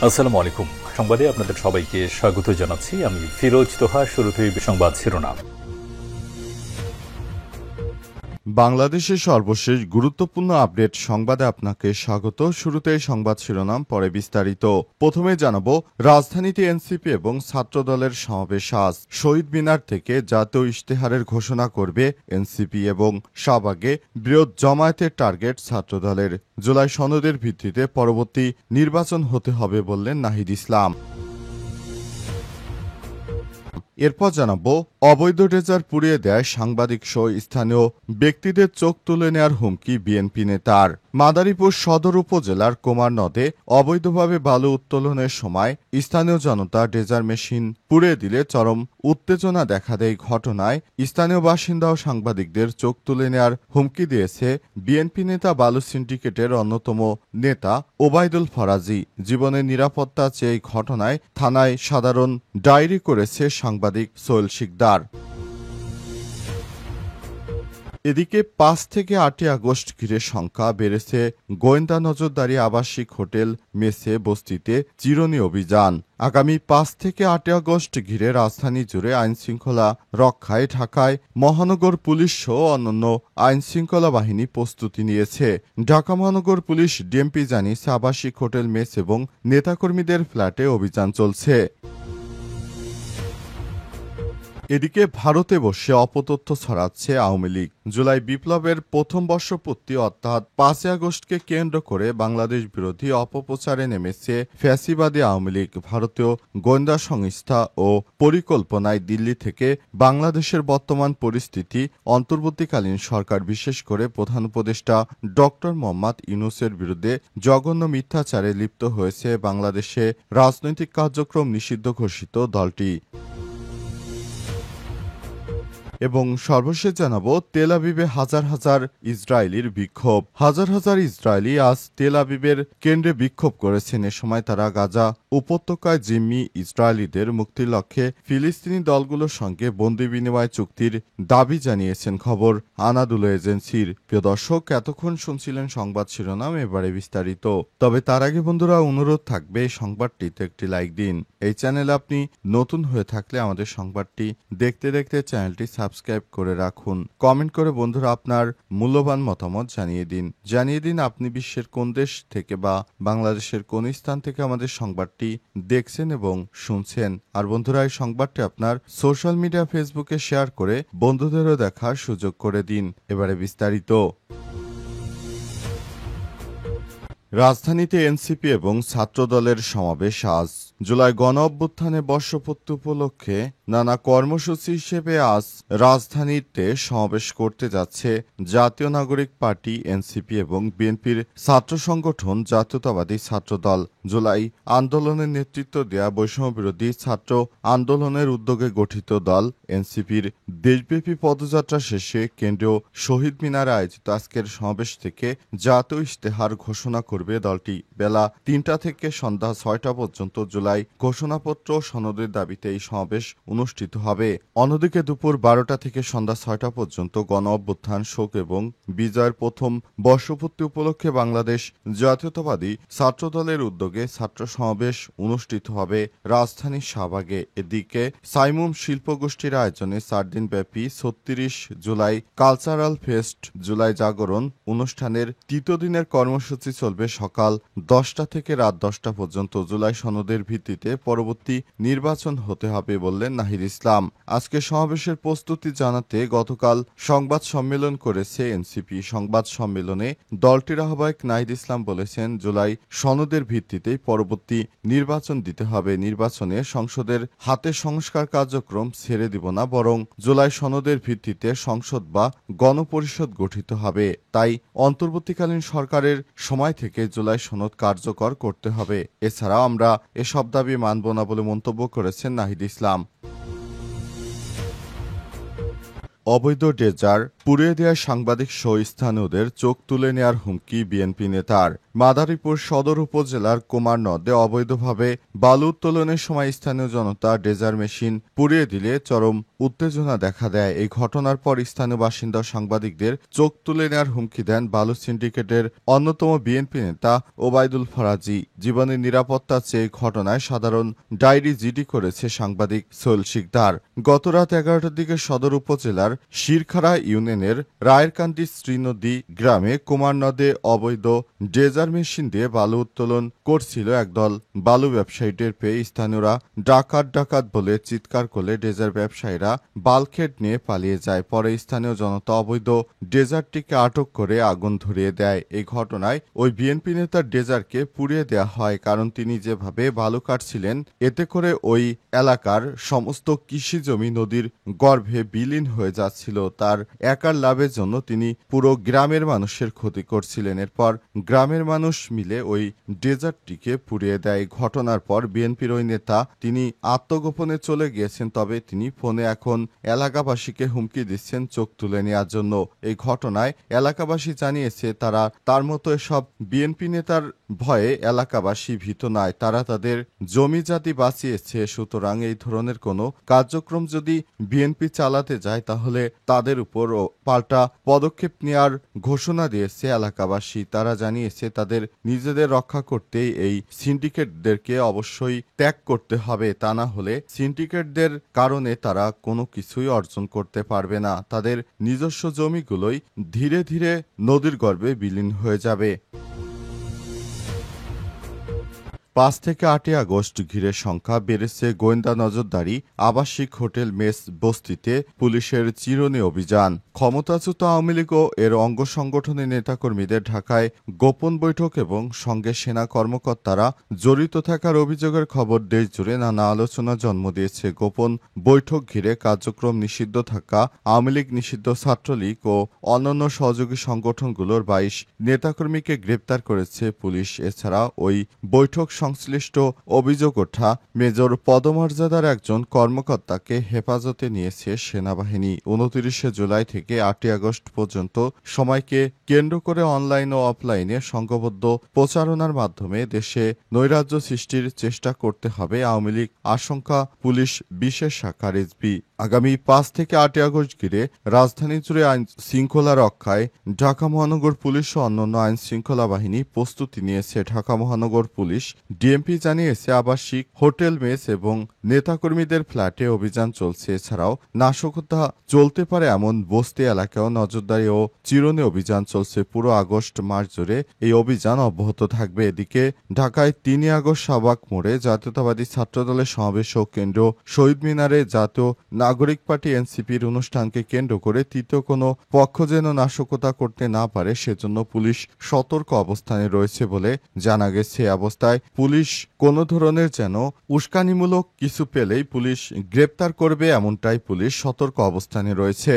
আসসালামু আলাইকুম। সংবাদে আপনাদের সবাইকে স্বাগত জানাচ্ছি। আমি ফিরোজ তোহা। শুরুতেই সংবাদ শিরোনাম। বাংলাদেশের সর্বশেষ গুরুত্বপূর্ণ আপডেট সংবাদে আপনাকে স্বাগত। শুরুতেই সংবাদ শিরোনাম, পরে বিস্তারিত। প্রথমে জানাবো, রাজধানীতে এনসিপি এবং ছাত্রদলের সমাবেশ আজ। শহীদ মিনার থেকে জাতীয় ইশতেহারের ঘোষণা করবে এনসিপি এবং শাহবাগে বৃহৎ জমায়েতের টার্গেট ছাত্রদলের। জুলাই সনদের ভিত্তিতে পরবর্তী নির্বাচন হতে হবে বললেন নাহিদ ইসলাম। এরপর জানাবো, অবৈধ ড্রেজার পুড়িয়ে দেয় সাংবাদিক সহ স্থানীয় ব্যক্তিদের চোখ তুলে নেয়ার হুমকি বিএনপি নেতার। মাদারীপুর সদর উপজেলার কুমার নদে অবৈধভাবে বালু উত্তোলনের সময় স্থানীয় জনতা ড্রেজার মেশিন পুড়িয়ে দিলে চরম উত্তেজনা দেখা দেয়। ঘটনায় স্থানীয় বাসিন্দা ও সাংবাদিকদের চোখ তুলে নেয়ার হুমকি দিয়েছে বিএনপি নেতা বালু সিন্ডিকেটের অন্যতম নেতা ওবায়দুল ফরাজি। জীবনের নিরাপত্তা চেয়ে এই ঘটনায় থানায় সাধারণ ডায়েরি করেছে সাংবাদিক সোহেল শিকদার। এদিকে ৫ থেকে ৮ আগস্ট ঘিরে সংখ্যা বেড়েছে গোয়েন্দা নজরদারি আবাসিক হোটেল মেসে বস্তিতে চিরুনি অভিযান। আগামী ৫ থেকে ৮ আগস্ট ঘিরে রাজধানী জুড়ে আইনশৃঙ্খলা রক্ষায় ঢাকায় মহানগর পুলিশ সহ অন্যান্য আইনশৃঙ্খলা বাহিনী প্রস্তুতি নিয়েছে। ঢাকা মহানগর পুলিশ ডিএমপি জানিয়েছে, আবাসিক হোটেল মেস এবং নেতাকর্মীদের ফ্ল্যাটে অভিযান চলছে। এদিকে ভারতে বসে অপতথ্য ছড়াচ্ছে আওয়ামী লীগ। জুলাই বিপ্লবের প্রথম বর্ষপূর্তি অর্থাৎ ৫ আগস্টকে কেন্দ্র করে বাংলাদেশ বিরোধী অপপ্রচারে নেমেছে ফ্যাসিবাদী আওয়ামী লীগ। ভারতীয় গোয়েন্দা সংস্থা ও পরিকল্পনায় দিল্লি থেকে বাংলাদেশের বর্তমান পরিস্থিতি, অন্তর্বর্তীকালীন সরকার বিশেষ করে প্রধান উপদেষ্টা ডক্টর মোহাম্মদ ইউনূসের বিরুদ্ধে জঘন্য মিথ্যাচারে লিপ্ত হয়েছে। বাংলাদেশে রাজনৈতিক কার্যক্রম নিষিদ্ধ ঘোষিত দলটি। এবং সর্বশেষ জানাবো, তেল আবিবে হাজার হাজার ইসরায়েলির বিক্ষোভ। হাজার হাজার ইসরায়েলি আজ তেল আবিবের কেন্দ্রে বিক্ষোভ করেছেন। এ সময় তারা গাজা উপত্যকায় জিম্মি ইসরায়েলিদের মুক্তির লক্ষ্যে ফিলিস্তিনি দলগুলোর সঙ্গে বন্দি বিনিময় চুক্তির দাবি জানিয়েছেন। খবর আনাদুল এজেন্সির। প্রিয় দর্শক, এতক্ষণ শুনছিলেন সংবাদ শিরোনাম, এবারে বিস্তারিত। তবে তার আগে বন্ধুরা, অনুরোধ থাকবে এই সংবাদটিতে একটি লাইক দিন। এই চ্যানেলে আপনি নতুন হয়ে থাকলে আমাদের সংবাদটি দেখতে দেখতে চ্যানেলটি সাবস্ক্রাইব করে রাখুন। কমেন্ট করে বন্ধুরা আপনার মূল্যবান মতামত জানিয়ে দিন আপনি বিশ্বের কোন দেশ থেকে বা বাংলাদেশের কোন স্থান থেকে আমাদের সংবাদটি দেখছেন এবং শুনছেন। আর বন্ধুরা, এই সংবাদটি আপনার সোশ্যাল মিডিয়া ফেসবুকে শেয়ার করে বন্ধুদেরও দেখার সুযোগ করে দিন। এবারে বিস্তারিত। রাজধানীতে এনসিপি এবং ছাত্রদলের সমাবেশ আজ। জুলাই গণ অভ্যুত্থানের বর্ষপূর্তি উপলক্ষে নানা কর্মসূচি হিসেবে আজ রাজধানীতে সমাবেশ করতে যাচ্ছে জাতীয় নাগরিক পার্টি এনসিপি এবং বিএনপির ছাত্র সংগঠন জাতীয়তাবাদী ছাত্রদল। জুলাই আন্দোলনের নেতৃত্ব দেয়া বৈষম্য বিরোধী ছাত্র আন্দোলনের উদ্যোগে গঠিত দল এনসিপির দেশব্যাপী পদযাত্রা শেষে কেন্দ্রীয় শহীদ মিনারে আয়োজিত আজকের সমাবেশ থেকে জাতীয় ইশতেহার ঘোষণা করবে দলটি। বেলা ৩টা থেকে সন্ধ্যা ৬টা পর্যন্ত জুলাই ঘোষণাপত্র সনদের দাবিতে এই সমাবেশ অনুষ্ঠিত হবে। অন্যদিকে দুপুর 12টা থেকে সন্ধ্যা 6টা পর্যন্ত গণ অভ্যুত্থান, শোক এবং বিজয়ের প্রথম বর্ষপূর্তি উপলক্ষে বাংলাদেশ জাতীয়তাবাদী ছাত্রদলের উদ্যোগে ছাত্র সমাবেশ অনুষ্ঠিত হবে রাজধানীর শাহবাগে। এদিকে সাইমুম শিল্পগোষ্ঠীর আয়োজনে 4 দিনব্যাপী 36 জুলাই কালচারাল ফেস্ট জুলাই জাগরণ অনুষ্ঠানের তৃতীয় দিনের কর্মসূচি চলবে সকাল 10টা থেকে রাত 10টা পর্যন্ত। জুলাই সনদের ভিত্তিতে পরবর্তী নির্বাচন হতে হবে বললেন নাহিদ ইসলাম। আজকে সমাবেশের প্রস্তুতি জানাতে গতকাল সংবাদ সম্মেলন করেছে এনসিপি। সংবাদ সম্মেলনে দলটির আহ্বায়ক নাহিদ ইসলাম বলেছেন, জুলাই সনদের ভিত্তিতেই পরবর্তী নির্বাচন দিতে হবে। নির্বাচনে সংসদের হাতে সংস্কার কার্যক্রম ছেড়ে দিব না, বরং জুলাই সনদের ভিত্তিতে সংসদ বা গণপরিষদ গঠিত হবে। তাই অন্তর্বর্তীকালীন সরকারের সময় থেকে জুলাই সনদ কার্যকর করতে হবে। এছাড়া আমরা এসব দাবি মানব না বলে মন্তব্য করেছেন নাহিদ ইসলাম। অবৈধ ড্রেজার পুড়িয়ে দেওয়া সাংবাদিক সহ স্থানীয়দের চোখ তুলে নেয়ার হুমকি বিএনপি নেতার। মাদারীপুর সদর উপজেলার কুমার নদে অবৈধভাবে বালু উত্তোলনের সময় স্থানীয় জনতা ড্রেজার মেশিন পুড়িয়ে দিলে চরম উত্তেজনা দেখা দেয়। এই ঘটনার পর স্থানীয় বাসিন্দা সাংবাদিকদের চোখ তুলে নেওয়ার হুমকি দেন বালু সিন্ডিকেটের অন্যতম বিএনপি নেতা ওবায়দুল ফরাজি। জীবনের নিরাপত্তা চেয়ে ঘটনায় সাধারণ ডায়েরি জিডি করেছে সাংবাদিক সোহেল শিকদার। গত রাত 11টার দিকে সদর উপজেলার শিরখাড়া ইউনিয়নের রায়েরকান্দি শ্রীনদী গ্রামে কুমার নদে অবৈধ ড্রেজার মেশিন দিয়ে বালু উত্তোলন করছিল একদল বালু ব্যবসায়ী। টের পেয়ে স্থানীয়রা ডাকাত ডাকাত বলে চিৎকার করলে ড্রেজার ব্যবসায়ীরা বালখেট নিয়ে পালিয়ে যায়। পরে স্থানীয় জনতা অবৈধ ড্রেজারটিকে আটক করে আগুন ধরিয়ে দেয়। এই ঘটনায় ওই বিএনপি নেতার ড্রেজারকে পুড়িয়ে দেওয়া হয়, কারণ তিনি যেভাবে বালু কাটছিলেন এতে করে ওই এলাকার সমস্ত কৃষি জমি নদীর গর্ভে বিলীন হয়ে যাচ্ছিল। তার একার লাভের জন্য তিনি পুরো গ্রামের মানুষের ক্ষতি করছিলেন। এরপর গ্রামের মানুষ মিলে ওই ড্রেজারটিকে পুড়িয়ে দেয়। ঘটনার পর বিএনপির ওই নেতা তিনি আত্মগোপনে চলে গিয়েছেন, তবে তিনি ফোনে এখন এলাকাবাসীকে হুমকি দিচ্ছেন চোখ তুলে নেওয়ার জন্য। এই ঘটনায় এলাকাবাসী জানিয়েছে তারা তার মতো এসব বিএনপি নেতার ভয়ে এলাকাবাসী ভীত নয়, তারা তাদের জমি জাতি বাঁচিয়েছে। সুতরাং এই ধরনের কোনো কার্যক্রম যদি বিএনপি চালাতে যায় তাহলে তাদের উপর পাল্টা পদক্ষেপ নেওয়ার ঘোষণা দিয়েছে এলাকাবাসী। তারা জানিয়েছে তাদের নিজেদের রক্ষা করতেই এই সিন্ডিকেটদেরকে অবশ্যই ত্যাগ করতে হবে, তা না হলে সিন্ডিকেটদের কারণে তারা কোনো কিছুই অর্জন করতে পারবে না। তাদের নিজস্ব জমিগুলোই ধীরে ধীরে নদীর গর্ভে বিলীন হয়ে যাবে। 5 থেকে 8 আগস্ট ঘিরে সংখ্যা বেড়েছে গোয়েন্দা নজরদারি। আবাসিক হোটেল মেস বস্তিতে পুলিশের চিরুনি অভিযান। ক্ষমতাচ্যুত আওয়ামী লীগ ও এর অঙ্গ সংগঠনের নেতাকর্মীদের ঢাকায় গোপন বৈঠক এবং সঙ্গে সেনা কর্মকর্তারা জড়িত থাকার অভিযোগের খবর দেশজুড়ে নানা আলোচনা জন্ম দিয়েছে। গোপন বৈঠক ঘিরে কার্যক্রম নিষিদ্ধ থাকা আওয়ামী লীগ, নিষিদ্ধ ছাত্রলীগ ও অন্যান্য সহযোগী সংগঠনগুলোর 22 নেতাকর্মীকে গ্রেপ্তার করেছে পুলিশ। এছাড়া ওই বৈঠক সংশ্লিষ্ট অভিযোগ ওঠা মেজর পদমর্যাদার একজন কর্মকর্তাকে হেফাজতে নিয়েছে সেনাবাহিনী। 29 জুলাই থেকে 8 আগস্ট পর্যন্ত সময়কে কেন্দ্র করে অনলাইন ও অফলাইনে সংঘবদ্ধ প্রচারণার মাধ্যমে দেশে নৈরাজ্য সৃষ্টির চেষ্টা করতে হবে আওয়ামী লীগ আশঙ্কা পুলিশ বিশেষ শাখা রেজবি। আগামী 5 থেকে 8 আগস্ট ঘিরে রাজধানী জুড়ে আইন শৃঙ্খলা রক্ষায় ঢাকা মহানগর পুলিশ ও অন্যান্য আইন শৃঙ্খলা বাহিনী প্রস্তুতি নিয়েছে। ঢাকা মহানগর পুলিশ ডিএমপি জানিয়েছে আবাসিক হোটেল মেস এবং নেতাকর্মীদের ফ্ল্যাটে অভিযান চলছে। এছাড়াও নাশকতা চলতে পারে এমন বস্তি এলাকাও নজরদারি ও চিরুনি অভিযান চলছে। পুরো আগস্ট মাস জুড়ে এই অভিযান অব্যাহত থাকবে। এদিকে ঢাকায় 3 আগস্ট শাহবাগ মোড়ে জাতীয়তাবাদী ছাত্রদলের সমাবেশ ও কেন্দ্র শহীদ মিনারে জাতীয় নাগরিক পার্টি এনসিপির অনুষ্ঠানকে কেন্দ্র করে তৃতীয় কোনো পক্ষ যেন নাশকতা করতে না পারে সেজন্য পুলিশ সতর্ক অবস্থানে রয়েছে বলে জানা গেছে। অবস্থায় পুলিশ কোনো ধরনের যেন উস্কানিমূলক কিছু পেলেই পুলিশ গ্রেপ্তার করবে, এমনটাই পুলিশ সতর্ক অবস্থানে রয়েছে।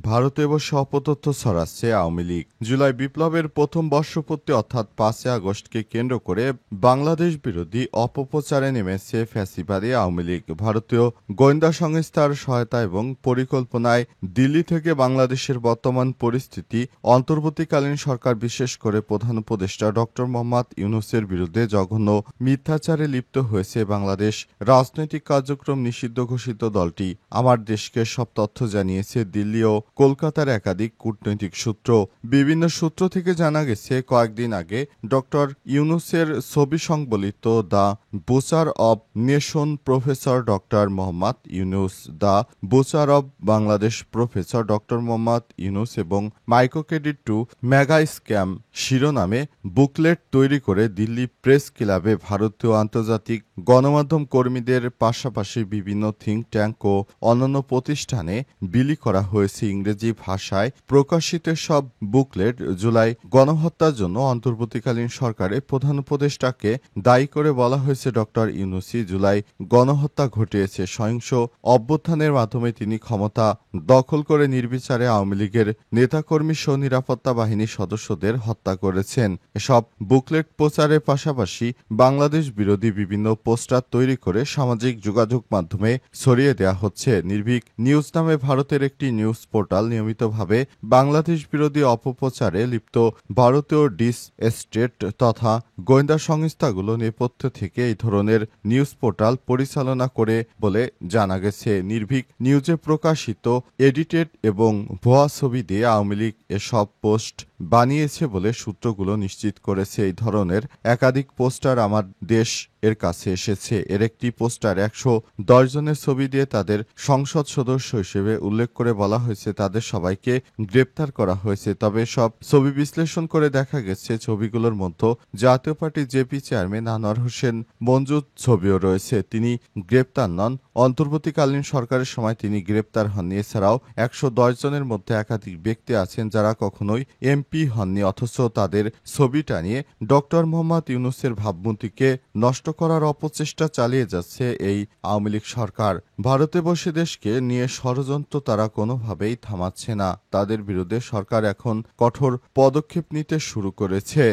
ভারতে বসে অপতথ্য ছড়াচ্ছে আওয়ামী লীগ। জুলাই বিপ্লবের প্রথম বর্ষপূর্তি অর্থাৎ 5 আগস্টকে কেন্দ্র করে বাংলাদেশ বিরোধী অপপ্রচারে নেমেছে ফ্যাসিবাদী আওয়ামী লীগ। ভারতীয় গোয়েন্দা সংস্থার সহায়তা এবং পরিকল্পনায় দিল্লি থেকে বাংলাদেশের বর্তমান পরিস্থিতি, অন্তর্বর্তীকালীন সরকার বিশেষ করে প্রধান উপদেষ্টা ডক্টর মোহাম্মদ ইউনূসের বিরুদ্ধে জঘন্য মিথ্যাচারে লিপ্ত হয়েছে বাংলাদেশ রাজনৈতিক কার্যক্রম নিষিদ্ধ ঘোষিত দলটি। আমার দেশকে সব তথ্য জানিয়েছে দিল্লি ও কলকাতার একাধিক কূটনৈতিক সূত্র। বিভিন্ন সূত্র থেকে জানা গেছে কয়েকদিন আগে ডক্টর ইউনূসের ছবি সংবলিত the butcher of nation professor doctor Mohammad Yunus, the butcher of Bangladesh professor doctor Mohammad Yunus এবং micro credit to mega scam শিরোনামে বুকলেট তৈরি করে দিল্লি প্রেস ক্লাবে ভারতীয় আন্তর্জাতিক গণমাধ্যম কর্মীদের পাশাপাশি বিভিন্ন থিঙ্ক ট্যাঙ্ক ও অন্যান্য প্রতিষ্ঠানে বিলি করা হয়েছে। ইংরেজি ভাষায় প্রকাশিত সব বুকলেট জুলাই গণহত্যার জন্য অন্তর্বর্তীকালীন সরকারের প্রধান উপদেষ্টাকে দায়ী করে বলা হয়েছে ডক্টর ইউনূসই জুলাই গণহত্যা ঘটিয়েছে। সহিংস অভ্যুত্থানের মাধ্যমে তিনি ক্ষমতা দখল করে নির্বিচারে আওয়ামী লীগের নেতাকর্মী সহ নিরাপত্তা বাহিনীর সদস্যদের হত্যা করেছেন। এসব বুকলেট প্রচারের পাশাপাশি বাংলাদেশ বিরোধী বিভিন্ন পোস্টার তৈরি করে সামাজিক যোগাযোগ মাধ্যমে ছড়িয়ে দেওয়া হচ্ছে। নির্ভীক নিউজ নামে ভারতের একটি নিউজ পোর্টাল নিয়মিতভাবে বাংলাদেশ বিরোধী অপপ্রচারে লিপ্ত ভারতীয় ডিস এস্টেট তথা গোয়েন্দা সংস্থাগুলো নেপথ্য থেকে এই ধরনের নিউজ পোর্টাল পরিচালনা করে বলে জানা গেছে। নির্ভীক নিউজে প্রকাশিত এডিটেড এবং ভুয়া ছবি দিয়ে আওয়ামী লীগ এসব পোস্ট বানিয়েছে বলে সূত্রগুলো নিশ্চিত করেছে। এই ধরনের একাধিক পোস্টার আমার দেশ এর কাছে এসেছে। এর একটি পোস্টার 110 জনের ছবি দিয়ে তাদের সংসদ সদস্য হিসেবে উল্লেখ করে বলা হয়েছে তাদের সবাইকে গ্রেপ্তার করা হয়েছে। তবে সব ছবি বিশ্লেষণ করে দেখা গেছে ছবিগুলোর মধ্যে Jatiya party JP chairman Anwar Hossain মঞ্জুর ছবিও রয়েছে। তিনি গ্রেপ্তার নন, অন্তর্বর্তীকালীন সরকারের সময় তিনি গ্রেপ্তার হননি। এছাড়াও 110 জনের মধ্যে একাধিক ব্যক্তি আছেন যারা কখনোই এমপি হননি, অথচ তাদের ছবি টানিয়ে ডক্টর মোহাম্মদ ইউনূসের ভাবমূর্তিকে নষ্ট করার অপচেষ্টা চালিয়ে যাচ্ছে এই আওয়ামী লীগ সরকার। ভারতে বসে দেশকে নিয়ে ষড়যন্ত্র তারা কোনোভাবেই থামাচ্ছে না। তাদের বিরুদ্ধে সরকার এখন কঠোর পদক্ষেপ নিতে শুরু করেছে।